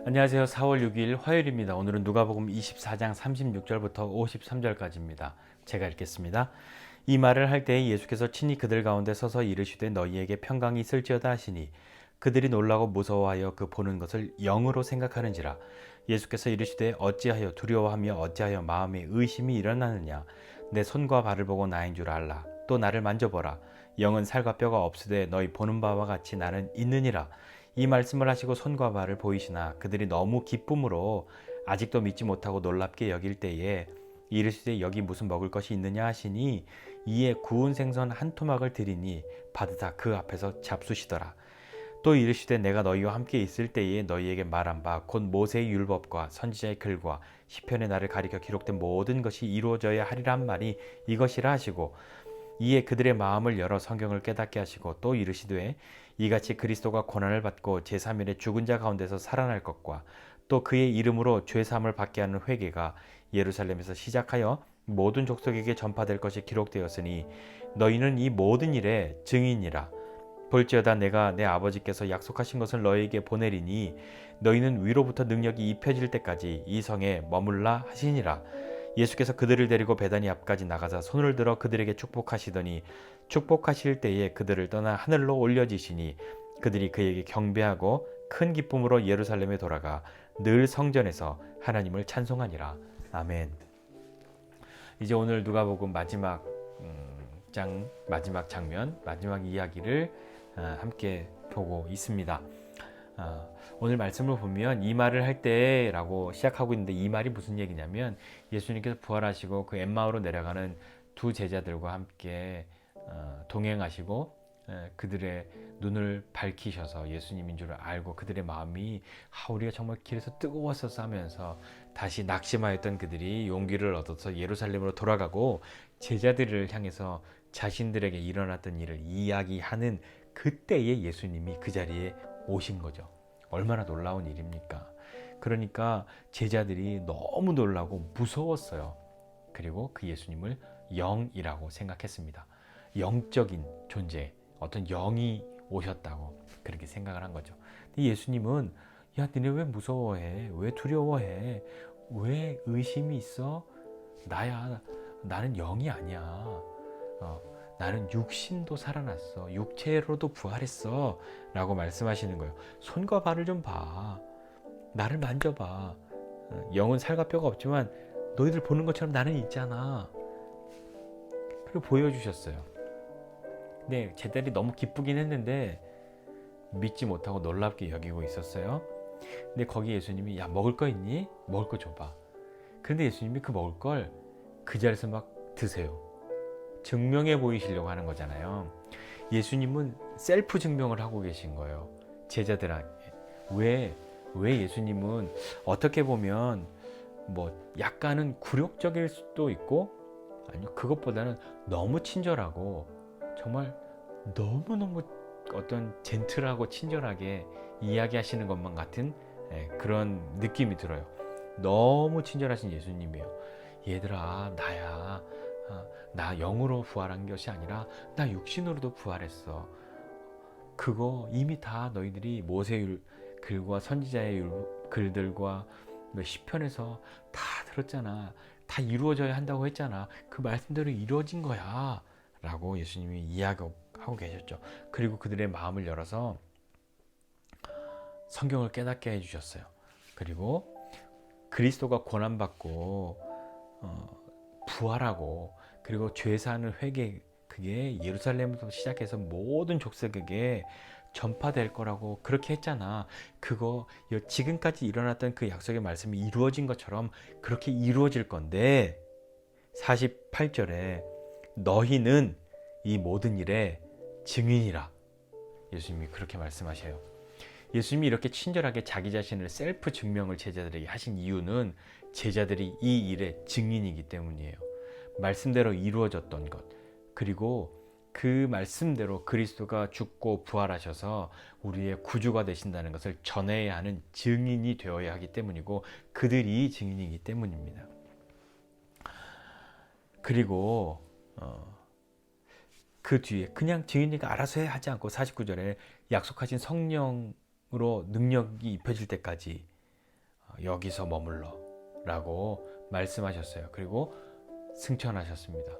안녕하세요. 4월 6일 화요일입니다. 오늘은 누가복음 24장 36절부터 53절까지입니다. 제가 읽겠습니다. 이 말을 할 때에 예수께서 친히 그들 가운데 서서 이르시되 너희에게 평강이 있을지어다 하시니 그들이 놀라고 무서워하여 그 보는 것을 영으로 생각하는지라. 예수께서 이르시되 어찌하여 두려워하며 어찌하여 마음에 의심이 일어나느냐. 내 손과 발을 보고 나인 줄 알라. 또 나를 만져보라. 영은 살과 뼈가 없으되 너희 보는 바와 같이 나는 있느니라. 이 말씀을 하시고 손과 발을 보이시나 그들이 너무 기쁨으로 아직도 믿지 못하고 놀랍게 여길 때에 이르시되 여기 무슨 먹을 것이 있느냐 하시니 이에 구운 생선 한 토막을 드리니 받으사 그 앞에서 잡수시더라. 또 이르시되 내가 너희와 함께 있을 때에 너희에게 말한 바 곧 모세의 율법과 선지자의 글과 시편의 나를 가리켜 기록된 모든 것이 이루어져야 하리라 한 말이 이것이라 하시고 이에 그들의 마음을 열어 성경을 깨닫게 하시고 또 이르시되 이같이 그리스도가 고난을 받고 제3일에 죽은 자 가운데서 살아날 것과 또 그의 이름으로 죄사함을 받게 하는 회개가 예루살렘에서 시작하여 모든 족속에게 전파될 것이 기록되었으니 너희는 이 모든 일의 증인이라. 볼지어다 내가 내 아버지께서 약속하신 것을 너희에게 보내리니 너희는 위로부터 능력이 입혀질 때까지 이 성에 머물라 하시니라. 예수께서 그들을 데리고 베다니 앞까지 나가사 손을 들어 그들에게 축복하시더니 축복하실 때에 그들을 떠나 하늘로 올려지시니 그들이 그에게 경배하고 큰 기쁨으로 예루살렘에 돌아가 늘 성전에서 하나님을 찬송하니라. 아멘. 이제 오늘 누가복음 마지막 마지막 장면, 마지막 이야기를 함께 보고 있습니다. 오늘 말씀을 보면 이 말을 할 때라고 시작하고 있는데 이 말이 무슨 얘기냐면 예수님께서 부활하시고 그 엠마오로 내려가는 두 제자들과 함께 동행하시고 그들의 눈을 밝히셔서 예수님인 줄 알고 그들의 마음이 우리가 정말 길에서 뜨거웠었어 하면서 다시 낙심하였던 그들이 용기를 얻어서 예루살렘으로 돌아가고 제자들을 향해서 자신들에게 일어났던 일을 이야기하는 그때에 예수님이 그 자리에 오신 거죠. 얼마나 놀라운 일입니까? 그러니까 제자들이 너무 놀라고 무서웠어요. 그리고 그 예수님을 영이라고 생각했습니다. 영적인 존재, 어떤 영이 오셨다고 그렇게 생각을 한 거죠. 근데 예수님은 야, 니네 왜 무서워해? 왜 두려워해? 왜 의심이 있어? 나는 영이 아니야. 나는 육신도 살아났어. 육체로도 부활했어. 라고 말씀하시는 거예요. 손과 발을 좀 봐. 나를 만져봐. 영은 살과 뼈가 없지만 너희들 보는 것처럼 나는 있잖아. 그리고 보여주셨어요. 근데 제자들이 너무 기쁘긴 했는데 믿지 못하고 놀랍게 여기고 있었어요. 근데 거기 예수님이 야, 먹을 거 있니? 먹을 거 줘봐. 그런데 예수님이 그 먹을 걸 그 자리에서 막 드세요. 증명해 보이시려고 하는 거잖아요. 예수님은 셀프 증명을 하고 계신 거예요. 제자들에게. 왜 예수님은 어떻게 보면 약간은 굴욕적일 수도 있고 아니요, 그것보다는 너무 친절하고 정말 너무너무 어떤 젠틀하고 친절하게 이야기하시는 것만 같은 그런 느낌이 들어요. 너무 친절하신 예수님이에요. 얘들아, 나야. 나 영으로 부활한 것이 아니라 나 육신으로도 부활했어. 그거 이미 다 너희들이 모세의 글과 선지자의 글들과 시편에서 다 들었잖아. 다 이루어져야 한다고 했잖아. 그 말씀대로 이루어진 거야. 라고 예수님이 이야기하고 계셨죠. 그리고 그들의 마음을 열어서 성경을 깨닫게 해주셨어요. 그리고 그리스도가 고난받고 부활하고 그리고 죄사하는 회개, 그게 예루살렘에서 시작해서 모든 족속에게 전파될 거라고 그렇게 했잖아. 그거 지금까지 일어났던 그 약속의 말씀이 이루어진 것처럼 그렇게 이루어질 건데 48절에 너희는 이 모든 일의 증인이라. 예수님이 그렇게 말씀하셔요. 예수님이 이렇게 친절하게 자기 자신을 셀프 증명을 제자들에게 하신 이유는 제자들이 이 일의 증인이기 때문이에요. 말씀대로 이루어졌던 것, 그리고 그 말씀대로 그리스도가 죽고 부활하셔서 우리의 구주가 되신다는 것을 전해야 하는 증인이 되어야 하기 때문이고 그들이 증인이기 때문입니다. 그리고 그 뒤에 그냥 증인이가 알아서 해 하지 않고 49절에 약속하신 성령으로 능력이 입혀질 때까지 여기서 머물러 라고 말씀하셨어요. 그리고 승천하셨습니다.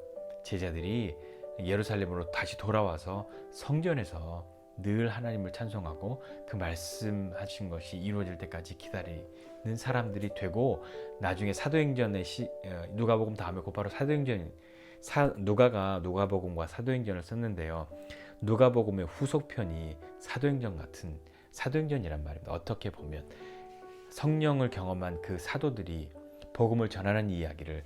제자들이 예루살렘으로 다시 돌아와서 성전에서 늘 하나님을 찬송하고 그 말씀하신 것이 이루어질 때까지 기다리는 사람들이 되고, 나중에 사도행전의 누가복음 다음에 곧바로 누가가 누가복음과 사도행전을 썼는데요. 누가복음의 후속편이 사도행전 같은 사도행전이란 말입니다. 어떻게 보면 성령을 경험한 그 사도들이 복음을 전하는 이야기를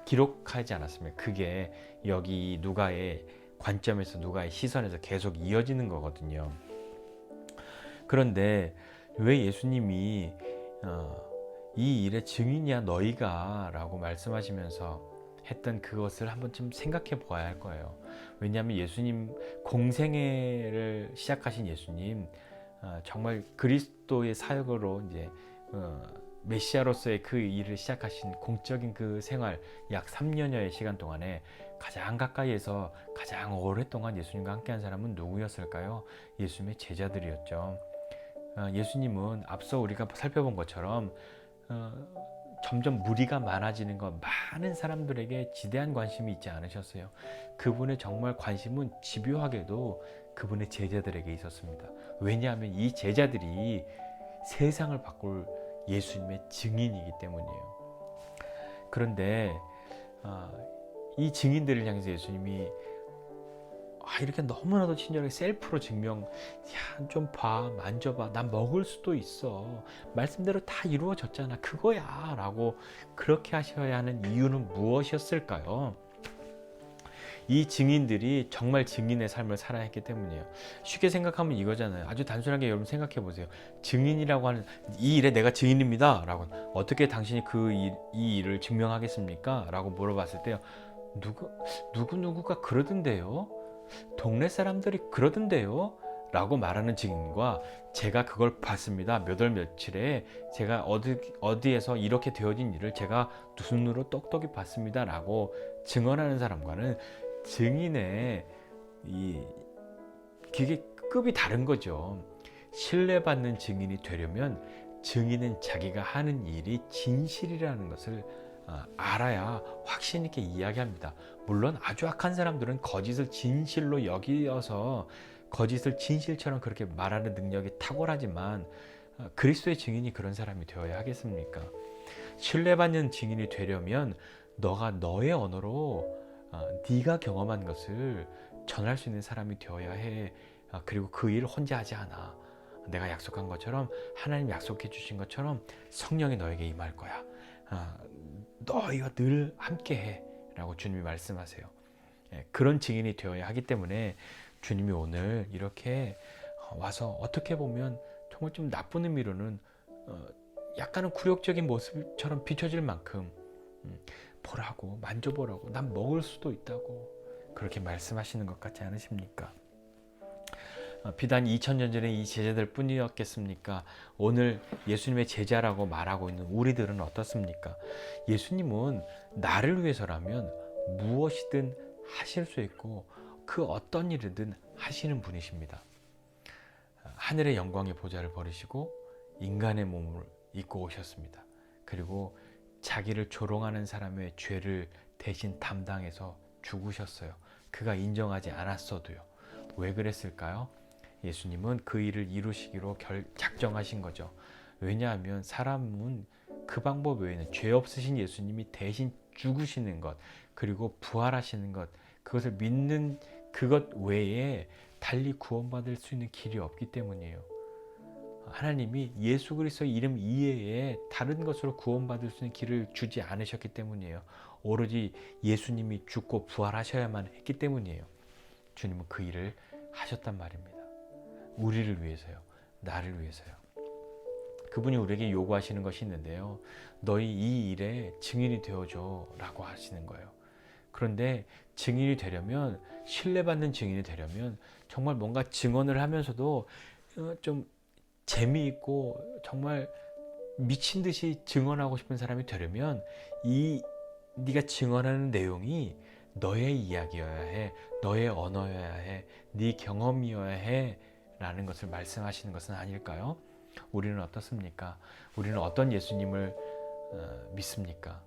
기록하지 않았으면 그게 여기 누가의 관점에서, 누가의 시선에서 계속 이어지는 거거든요. 그런데 왜 예수님이 이 일의 증인이야 너희가 라고 말씀하시면서 했던 그것을 한번 좀 생각해 보아야 할 거예요. 왜냐하면 예수님, 공생애를 시작하신 예수님, 정말 그리스도의 사역으로 이제 메시아로서의 그 일을 시작하신 공적인 그 생활 약 3년여의 시간 동안에 가장 가까이에서 가장 오랫동안 예수님과 함께한 사람은 누구였을까요? 예수님의 제자들이었죠. 예수님은 앞서 우리가 살펴본 것처럼 점점 무리가 많아지는 것, 많은 사람들에게 지대한 관심이 있지 않으셨어요. 그분의 정말 관심은 집요하게도 그분의 제자들에게 있었습니다. 왜냐하면 이 제자들이 세상을 바꿀 예수님의 증인이기 때문이에요. 그런데 이 증인들을 향해서 예수님이 이렇게 너무나도 친절하게 셀프로 좀 봐, 만져봐, 난 먹을 수도 있어, 말씀대로 다 이루어졌잖아, 그거야 라고 그렇게 하셔야 하는 이유는 무엇이었을까요? 이 증인들이 정말 증인의 삶을 살아야 했기 때문이에요. 쉽게 생각하면 이거잖아요. 아주 단순하게 여러분 생각해 보세요. 증인이라고 하는, 이 일에 내가 증인입니다 라고, 어떻게 당신이 이 일을 증명하겠습니까? 라고 물어봤을 때요, 누구가 그러던데요? 동네 사람들이 그러던데요? 라고 말하는 증인과, 제가 그걸 봤습니다, 몇 월 며칠에 제가 어디에서 이렇게 되어진 일을 제가 두 눈으로 똑똑히 봤습니다 라고 증언하는 사람과는 증인의 그게 급이 다른 거죠. 신뢰받는 증인이 되려면 증인은 자기가 하는 일이 진실이라는 것을 알아야 확신 있게 이야기합니다. 물론 아주 악한 사람들은 거짓을 진실로 여기어서 거짓을 진실처럼 그렇게 말하는 능력이 탁월하지만, 그리스도의 증인이 그런 사람이 되어야 하겠습니까? 신뢰받는 증인이 되려면 너가 너의 언어로 네가 경험한 것을 전할 수 있는 사람이 되어야 해. 그리고 그 일을 혼자 하지 않아. 내가 약속한 것처럼, 하나님 약속해 주신 것처럼 성령이 너에게 임할 거야. 너희가 늘 함께해 라고 주님이 말씀하세요. 그런 증인이 되어야 하기 때문에 주님이 오늘 이렇게 와서, 어떻게 보면 정말 좀 나쁜 의미로는 약간은 굴욕적인 모습처럼 비춰질 만큼 보라고, 만져보라고, 난 먹을 수도 있다고 그렇게 말씀하시는 것 같지 않으십니까? 비단 2000년 전에 이 제자들 뿐이었겠습니까? 오늘 예수님의 제자라고 말하고 있는 우리들은 어떻습니까? 예수님은 나를 위해서라면 무엇이든 하실 수 있고 그 어떤 일이든 하시는 분이십니다. 하늘의 영광의 보좌를 버리시고 인간의 몸을 입고 오셨습니다. 그리고 자기를 조롱하는 사람의 죄를 대신 담당해서 죽으셨어요. 그가 인정하지 않았어도요. 왜 그랬을까요? 예수님은 그 일을 이루시기로 작정하신 거죠. 왜냐하면 사람은 그 방법 외에는, 죄 없으신 예수님이 대신 죽으시는 것, 그리고 부활하시는 것, 그것을 믿는 그것 외에 달리 구원받을 수 있는 길이 없기 때문이에요. 하나님이 예수 그리스도의 이름 이외에 다른 것으로 구원받을 수 있는 길을 주지 않으셨기 때문이에요. 오로지 예수님이 죽고 부활하셔야만 했기 때문이에요. 주님은 그 일을 하셨단 말입니다. 우리를 위해서요. 나를 위해서요. 그분이 우리에게 요구하시는 것이 있는데요. 너희 이 일에 증인이 되어줘 라고 하시는 거예요. 그런데 증인이 되려면, 신뢰받는 증인이 되려면 정말 뭔가 증언을 하면서도 좀 재미있고 정말 미친 듯이 증언하고 싶은 사람이 되려면, 네가 증언하는 내용이 너의 이야기여야 해, 너의 언어여야 해, 네 경험이어야 해 라는 것을 말씀하시는 것은 아닐까요? 우리는 어떻습니까? 우리는 어떤 예수님을 믿습니까?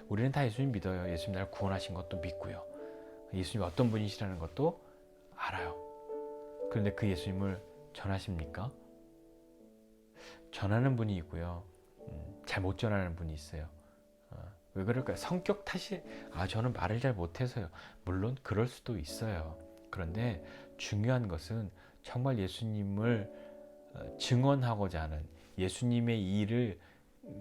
우리는 다 예수님 믿어요. 예수님 나를 구원하신 것도 믿고요. 예수님 어떤 분이시라는 것도 알아요. 그런데 그 예수님을 전하십니까? 전하는 분이 있고요. 잘 못 전하는 분이 있어요. 왜 그럴까요? 성격 탓이 저는 말을 잘 못해서요. 물론 그럴 수도 있어요. 그런데 중요한 것은 정말 예수님을 증언하고자 하는, 예수님의 일을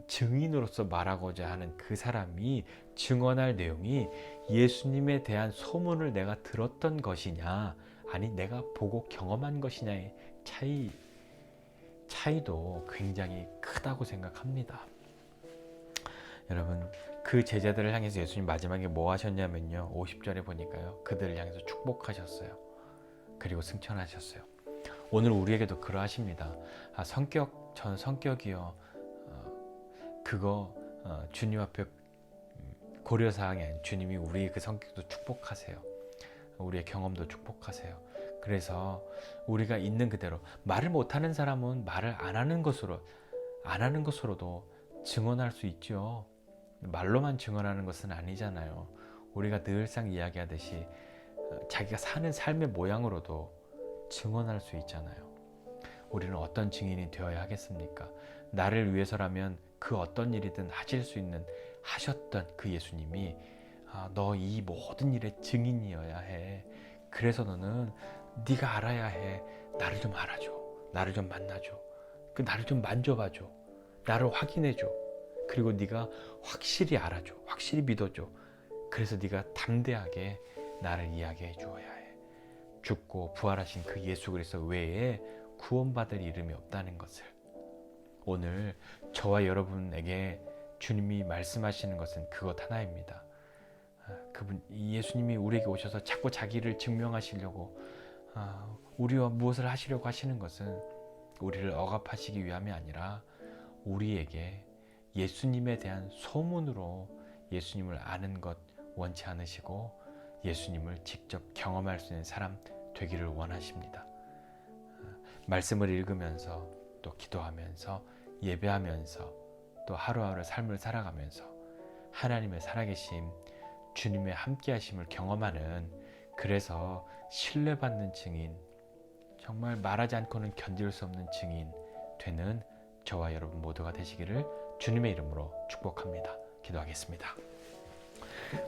증인으로서 말하고자 하는 그 사람이 증언할 내용이 예수님에 대한 소문을 내가 들었던 것이냐, 아니 내가 보고 경험한 것이냐의 차이도 굉장히 크다고 생각합니다. 여러분, 그 제자들을 향해서 예수님 마지막에 뭐 하셨냐면요, 50절에 보니까요, 그들을 향해서 축복하셨어요. 그리고 승천하셨어요. 오늘 우리에게도 그러하십니다. 저는 성격이요, 그거 주님 앞에 고려사항이 아닌, 주님이 우리의 그 성격도 축복하세요. 우리의 경험도 축복하세요. 그래서 우리가 있는 그대로, 말을 못하는 사람은 말을 안 하는 것으로도 증언할 수 있죠. 말로만 증언하는 것은 아니잖아요. 우리가 늘상 이야기하듯이 자기가 사는 삶의 모양으로도 증언할 수 있잖아요. 우리는 어떤 증인이 되어야 하겠습니까? 나를 위해서라면 그 어떤 일이든 하셨던 그 예수님이 너 이 모든 일의 증인이어야 해. 그래서 너는 네가 알아야 해. 나를 좀 알아줘. 나를 좀 만나줘. 나를 좀 만져봐줘. 나를 확인해줘. 그리고 네가 확실히 알아줘. 확실히 믿어줘. 그래서 네가 담대하게 나를 이야기해 주어야 해. 죽고 부활하신 그 예수 그리스도 외에 구원받을 이름이 없다는 것을, 오늘 저와 여러분에게 주님이 말씀하시는 것은 그것 하나입니다. 예수님이 우리에게 오셔서 자꾸 자기를 증명하시려고, 우리와 무엇을 하시려고 하시는 것은 우리를 억압하시기 위함이 아니라 우리에게 예수님에 대한 소문으로 예수님을 아는 것 원치 않으시고, 예수님을 직접 경험할 수 있는 사람 되기를 원하십니다. 말씀을 읽으면서, 또 기도하면서, 예배하면서, 또 하루하루 삶을 살아가면서 하나님의 살아계심, 주님의 함께하심을 경험하는, 그래서 신뢰받는 증인, 정말 말하지 않고는 견딜 수 없는 증인 되는 저와 여러분 모두가 되시기를 주님의 이름으로 축복합니다. 기도하겠습니다.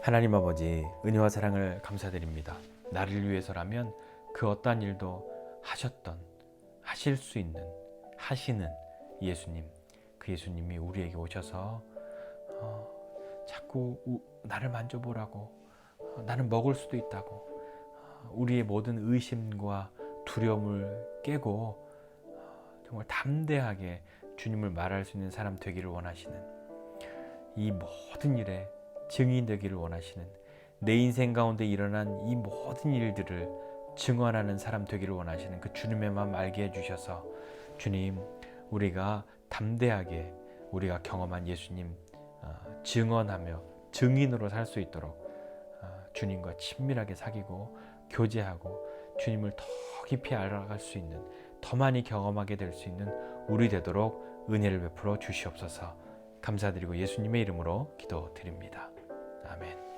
하나님 아버지, 은혜와 사랑을 감사드립니다. 나를 위해서라면 그 어떠한 일도 하실 수 있는, 하시는 예수님, 그 예수님이 우리에게 오셔서 자꾸 나를 만져보라고, 나는 먹을 수도 있다고, 우리의 모든 의심과 두려움을 깨고 정말 담대하게 주님을 말할 수 있는 사람 되기를 원하시는, 이 모든 일에 증인 되기를 원하시는, 내 인생 가운데 일어난 이 모든 일들을 증언하는 사람 되기를 원하시는 그 주님의 마음 알게 해주셔서, 주님, 우리가 담대하게 우리가 경험한 예수님 증언하며 증인으로 살 수 있도록 주님과 친밀하게 사귀고 교제하고 주님을 더 깊이 알아갈 수 있는, 더 많이 경험하게 될 수 있는 우리 되도록 은혜를 베풀어 주시옵소서. 감사드리고 예수님의 이름으로 기도드립니다. 아멘.